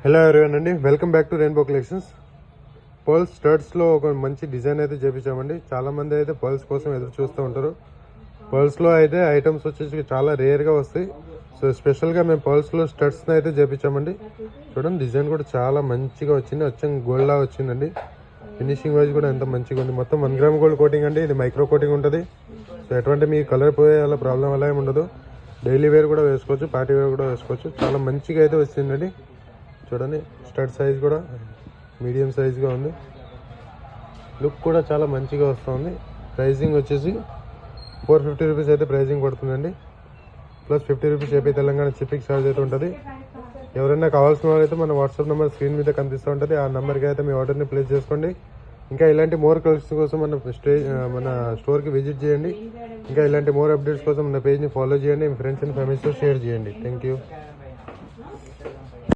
Hello everyone అండి, welcome back to rainbow collections. Pearls స్టడ్స్లో ఒక మంచి డిజైన్ అయితే చేపించామండి. చాలామంది అయితే పర్ల్స్ కోసం ఎదురు చూస్తూ ఉంటారు. పర్ల్స్లో అయితే ఐటమ్స్ వచ్చేసి చాలా రేర్గా వస్తాయి. సో స్పెషల్గా మేము పర్ల్స్లో స్టడ్స్ని అయితే చేపించామండి. చూడండి, డిజైన్ కూడా చాలా మంచిగా వచ్చింది. గోల్డ్లా వచ్చిందండి. ఫినిషింగ్ వైజ్ కూడా ఎంత మంచిగా ఉంది. మొత్తం 1 గ్రామ్ గోల్డ్ కోటింగ్ అండి. ఇది మైక్రో కోటింగ్ ఉంటుంది. సో ఎటువంటి మీ కలర్ పోయే అలా ప్రాబ్లం అలా ఏమి ఉండదు. డైలీ వేర్ కూడా వేసుకోవచ్చు, పార్టీ వేర్ కూడా వేసుకోవచ్చు. చాలా మంచిగా అయితే వచ్చిందండి. చూడండి, స్టడ్ సైజ్ కూడా మీడియం సైజ్గా ఉంది. లుక్ కూడా చాలా మంచిగా వస్తుంది. ప్రైజింగ్ వచ్చేసి 450 రూపీస్ అయితే ప్రైజింగ్ పడుతుందండి. Plus 50 rupees AP Telangana shipping charge అయితే ఉంటుంది. ఎవరైనా కావాల్సిన వాళ్ళైతే మన వాట్సాప్ నెంబర్ స్క్రీన్ మీద కనిపిస్తూ ఉంటుంది. ఆ నెంబర్కి అయితే మీ ఆర్డర్ని ప్లేస్ చేసుకోండి. ఇంకా ఇలాంటి మోర్ కలెక్షన్స్ కోసం మన స్టోర్కి విజిట్ చేయండి. ఇంకా ఇలాంటి మోర్ అప్డేట్స్ కోసం మన పేజ్ని ఫాలో చేయండి. మీ ఫ్రెండ్స్ అండ్ ఫ్యామిలీస్తో షేర్ చేయండి. Thank you.